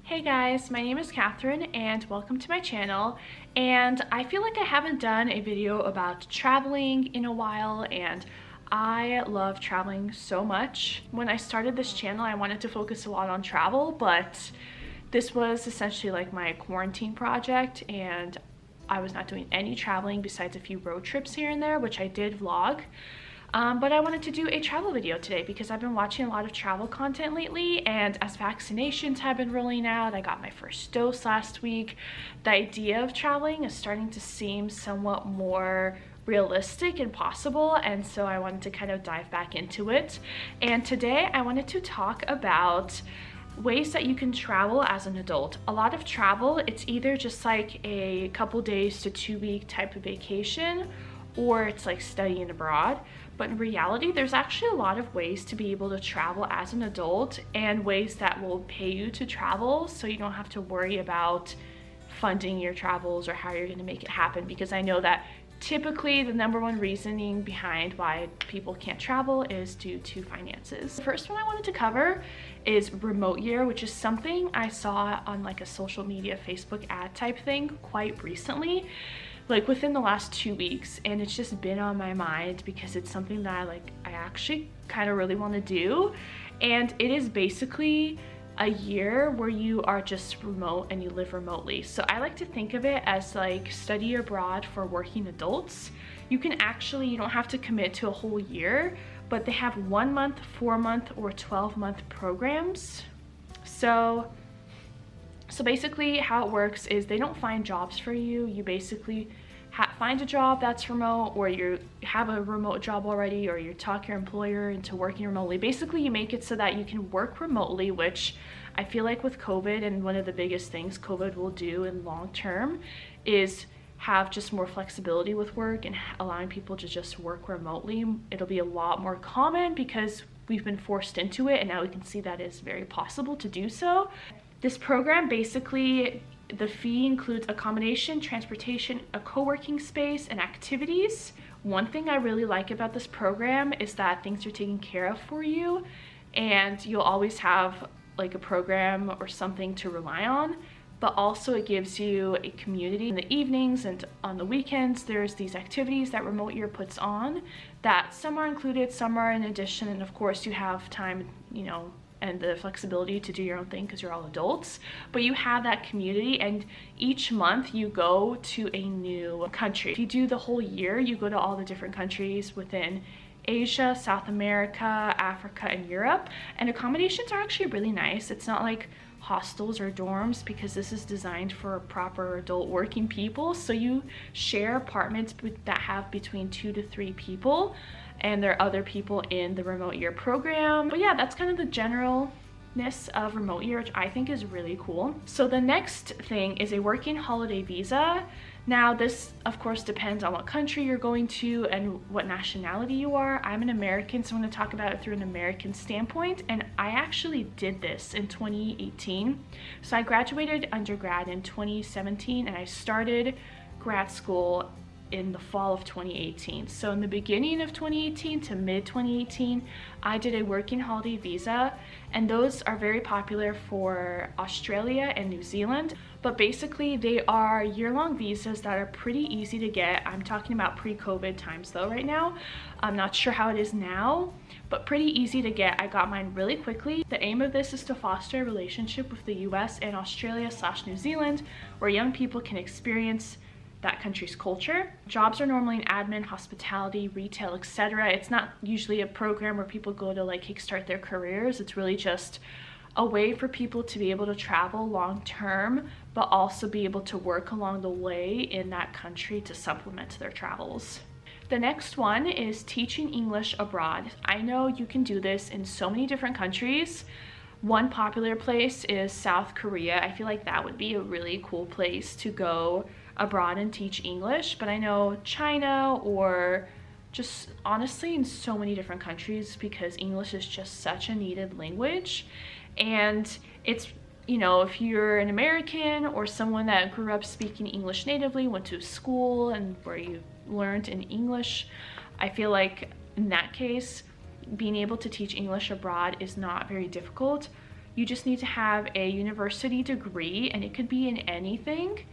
Hey guys, my name is Catherine and welcome to my channel. And I feel like I haven't done a video about traveling in a while, and I love traveling so much. When I started this channel, I wanted to focus a lot on travel, but this was essentially like my quarantine project, and I was not doing any traveling besides a few road trips here and there, which I did vlog. But I wanted to do a travel video today because I've been watching a lot of travel content lately, and as vaccinations have been rolling out, I got my first dose last week, the idea of traveling is starting to seem somewhat more realistic and possible, and so I wanted to kind of dive back into it. And today I wanted to talk about ways that you can travel as an adult. A lot of travel, it's either just like a couple days to 2-week type of vacation, or it's like studying abroad. But in reality, there's actually a lot of ways to be able to travel as an adult, and ways that will pay you to travel so you don't have to worry about funding your travels or how you're going to make it happen, because I know that typically the number one reasoning behind why people can't travel is due to finances. The first one I wanted to cover is remote year, which is something I saw on like a social media Facebook ad type thing quite recently, like within the last 2 weeks, and it's just been on my mind because it's something that I actually kind of really want to do. And it is basically a year where you are just remote and you live remotely. So I like to think of it as like study abroad for working adults. You don't have to commit to a whole year, but they have 1 month, 4 month, or 12-month programs. So basically how it works is they don't find jobs for you. You basically find a job that's remote, or you have a remote job already, or you talk your employer into working remotely. Basically you make it so that you can work remotely, which I feel like with COVID, and one of the biggest things COVID will do in long term is have just more flexibility with work and allowing people to just work remotely. It'll be a lot more common because we've been forced into it, and now we can see that it's very possible to do so. This program, basically, the fee includes accommodation, transportation, a co-working space, and activities. One thing I really like about this program is that things are taken care of for you, and you'll always have like a program or something to rely on, but also it gives you a community. In the evenings and on the weekends, there's these activities that Remote Year puts on that some are included, some are in addition, and of course you have time, and the flexibility to do your own thing because you're all adults, but you have that community, and each month you go to a new country. If you do the whole year, you go to all the different countries within Asia, South America, Africa, and Europe, and accommodations are actually really nice. It's not like hostels or dorms, because this is designed for proper adult working people. So you share apartments that have between 2 to 3 people, and there are other people in the Remote Year program. But yeah, that's kind of the generalness of Remote Year, which I think is really cool. So the next thing is a working holiday visa. Now this of course depends on what country you're going to and what nationality you are. I'm an American, so I'm going to talk about it through an American standpoint, and I actually did this in 2018. So I graduated undergrad in 2017, and I started grad school in the fall of 2018. So in the beginning of 2018 to mid 2018, I did a working holiday visa, and those are very popular for Australia and New Zealand. But basically they are year-long visas that are pretty easy to get. I'm talking about pre-COVID times though right now. I'm not sure how it is now, but pretty easy to get. I got mine really quickly. The aim of this is to foster a relationship with the US and Australia/New Zealand, where young people can experience that country's culture. Jobs are normally in admin, hospitality, retail, etc. It's not usually a program where people go to like kickstart their careers. It's really just a way for people to be able to travel long term, but also be able to work along the way in that country to supplement their travels. The next one is teaching English abroad. I know you can do this in so many different countries. One popular place is South Korea. I feel like that would be a really cool place to go abroad and teach English, but I know China, or just honestly in so many different countries, because English is just such a needed language. And it's, if you're an American or someone that grew up speaking English natively, went to school and where you learned in English, I feel like in that case being able to teach English abroad is not very difficult. You just need to have a university degree, and it could be in anything,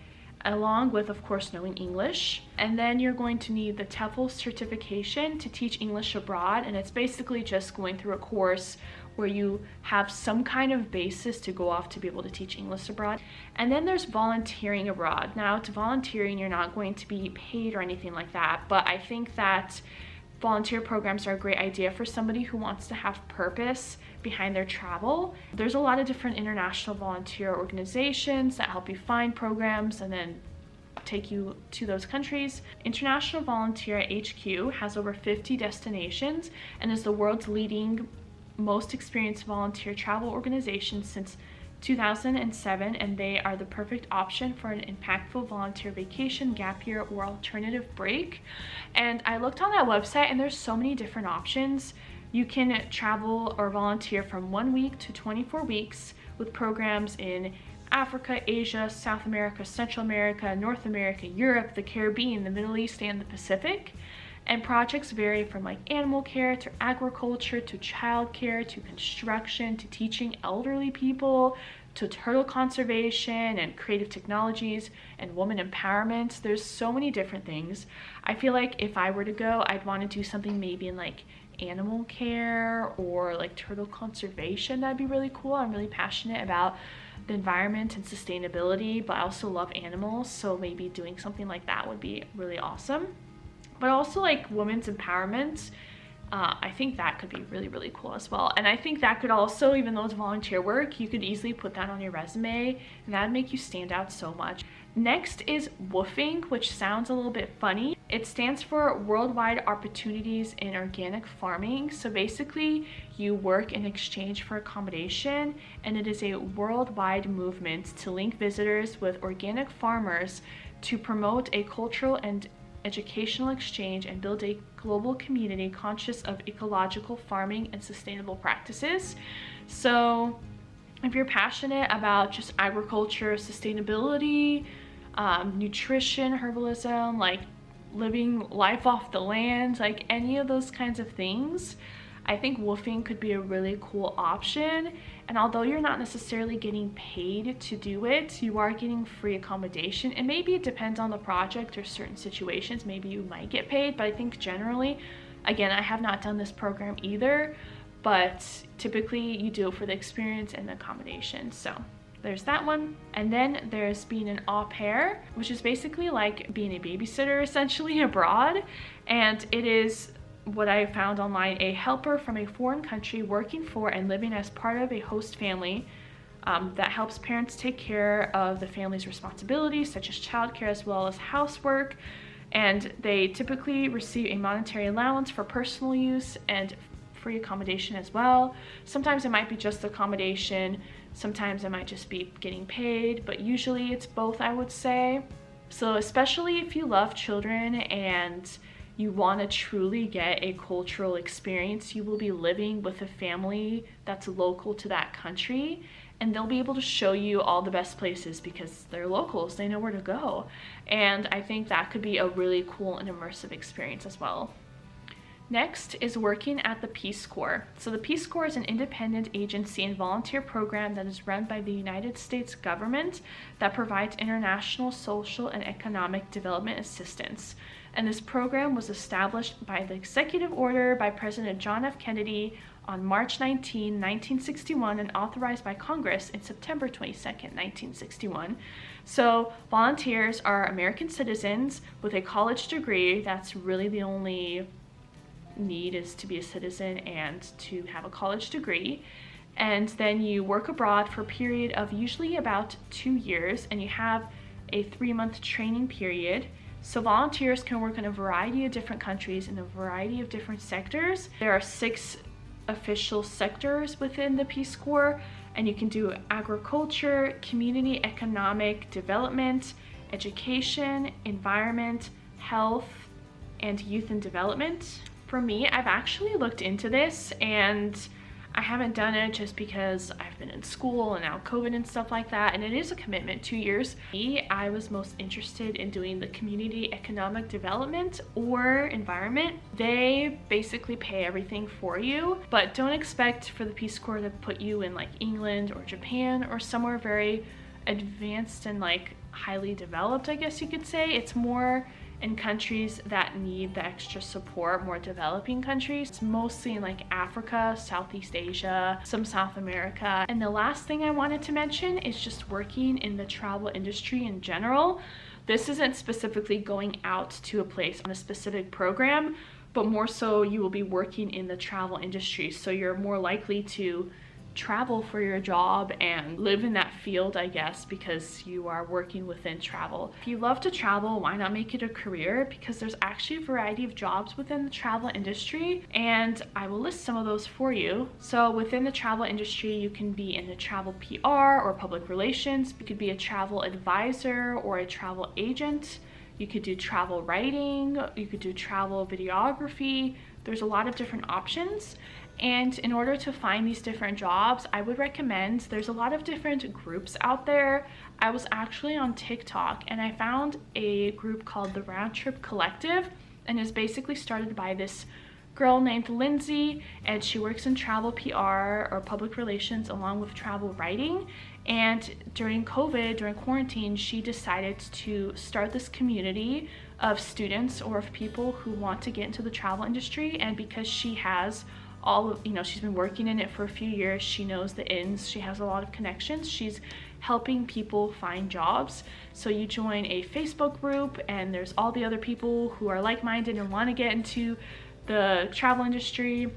along with, of course, knowing English. And then you're going to need the TEFL certification to teach English abroad, and it's basically just going through a course where you have some kind of basis to go off to be able to teach English abroad. And then there's volunteering abroad. Now, to volunteering, you're not going to be paid or anything like that, but I think that volunteer programs are a great idea for somebody who wants to have purpose behind their travel. There's a lot of different international volunteer organizations that help you find programs and then take you to those countries. International Volunteer HQ has over 50 destinations and is the world's leading, most experienced volunteer travel organization since 2007, and they are the perfect option for an impactful volunteer vacation, gap year, or alternative break. And I looked on that website and there's so many different options. You can travel or volunteer from 1 week to 24 weeks with programs in Africa, Asia, South America, Central America, North America, Europe, the Caribbean, the Middle East, and the Pacific. And projects vary from like animal care to agriculture to childcare to construction to teaching elderly people to turtle conservation and creative technologies and woman empowerment. There's so many different things. I feel like if I were to go, I'd want to do something maybe in like animal care or like turtle conservation. That'd be really cool. I'm really passionate about the environment and sustainability, but I also love animals, so maybe doing something like that would be really awesome. But also like women's empowerment, I think that could be really, really cool as well. And I think that could also, even though it's volunteer work, you could easily put that on your resume and that'd make you stand out so much. Next is WWOOFing, which sounds a little bit funny. It stands for Worldwide Opportunities in Organic Farming. So basically you work in exchange for accommodation, and it is a worldwide movement to link visitors with organic farmers to promote a cultural and educational exchange and build a global community conscious of ecological farming and sustainable practices. So if you're passionate about just agriculture, sustainability, nutrition, herbalism, like living life off the land, like any of those kinds of things, I think WWOOFing could be a really cool option. And although you're not necessarily getting paid to do it, you are getting free accommodation. And maybe it depends on the project or certain situations, maybe you might get paid, but I think generally, again, I have not done this program either, but typically you do it for the experience and the accommodation. So there's that one. And then there's being an au pair, which is basically like being a babysitter essentially abroad. And it is what I found online, a helper from a foreign country working for and living as part of a host family that helps parents take care of the family's responsibilities such as childcare as well as housework. And they typically receive a monetary allowance for personal use and free accommodation as well. Sometimes it might be just accommodation, sometimes it might just be getting paid, but usually it's both, I would say. So especially if you love children and you want to truly get a cultural experience, you will be living with a family that's local to that country, and they'll be able to show you all the best places because they're locals, they know where to go. And I think that could be a really cool and immersive experience as well. Next is working at the Peace Corps. So the Peace Corps is an independent agency and volunteer program that is run by the United States government that provides international social and economic development assistance. And this program was established by the executive order by President John F. Kennedy on March 19, 1961, and authorized by Congress in September 22nd, 1961. So volunteers are American citizens with a college degree. That's really the only need, is to be a citizen and to have a college degree. And then you work abroad for a period of usually about 2 years, and you have a 3-month training period. So volunteers can work in a variety of different countries in a variety of different sectors. There are 6 official sectors within the Peace Corps, and you can do agriculture, community economic development, education, environment, health, and youth and development. For me, I've actually looked into this, and I haven't done it just because I've been in school and now COVID and stuff like that, and it is a commitment, 2 years. I was most interested in doing the community economic development or environment. They basically pay everything for you, but don't expect for the Peace Corps to put you in like England or Japan or somewhere very advanced and like highly developed, I guess you could say. It's more in countries that need the extra support, more developing countries. It's mostly in like Africa, Southeast Asia, some South America. And the last thing I wanted to mention is just working in the travel industry in general. This isn't specifically going out to a place on a specific program, but more so you will be working in the travel industry. So you're more likely to travel for your job and live in that field, I guess, because you are working within travel. If you love to travel, why not make it a career? Because there's actually a variety of jobs within the travel industry, and I will list some of those for you. So within the travel industry, you can be in the travel PR or public relations. You could be a travel advisor or a travel agent. You could do travel writing, you could do travel videography. There's a lot of different options. And in order to find these different jobs, I would recommend, there's a lot of different groups out there. I was actually on TikTok and I found a group called the Round Trip Collective, and it's basically started by this girl named Lindsay, and she works in travel PR or public relations along with travel writing. And during COVID, during quarantine, she decided to start this community of students or of people who want to get into the travel industry. And because she has all of, she's been working in it for a few years, she knows the ins, she has a lot of connections, she's helping people find jobs. So you join a Facebook group and there's all the other people who are like-minded and want to get into the travel industry.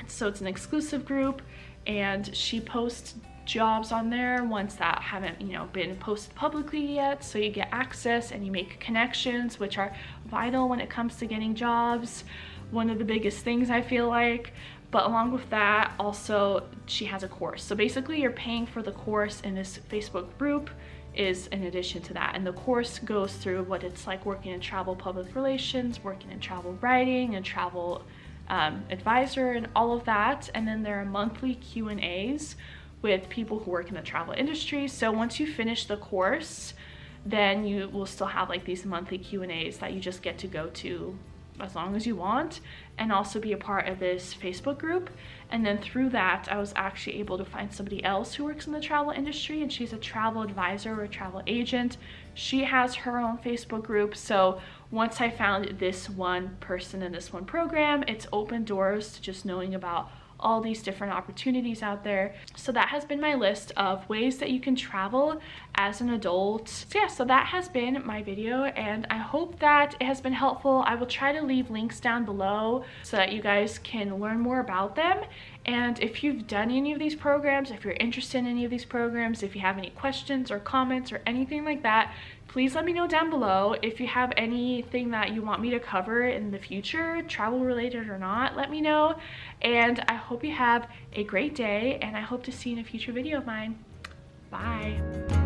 So it's an exclusive group, and she posts jobs on there, ones that haven't been posted publicly yet, so you get access and you make connections, which are vital when it comes to getting jobs. One of the biggest things, I feel like. But along with that, also she has a course. So basically you're paying for the course in this Facebook group is in addition to that. And the course goes through what it's like working in travel public relations, working in travel writing and travel advisor and all of that. And then there are monthly Q&As with people who work in the travel industry. So once you finish the course, then you will still have like these monthly Q&As that you just get to go to as long as you want, and also be a part of this Facebook group. And then through that, I was actually able to find somebody else who works in the travel industry, and she's a travel advisor or a travel agent. She has her own Facebook group. So once I found this one person in this one program, it's opened doors to just knowing about all these different opportunities out there. So that has been my list of ways that you can travel as an adult. So yeah, so that has been my video, and I hope that it has been helpful. I will try to leave links down below so that you guys can learn more about them. And if you've done any of these programs, if you're interested in any of these programs, if you have any questions or comments or anything like that, please let me know down below. If you have anything that you want me to cover in the future, travel related or not, let me know. And I hope you have a great day, and I hope to see you in a future video of mine. Bye.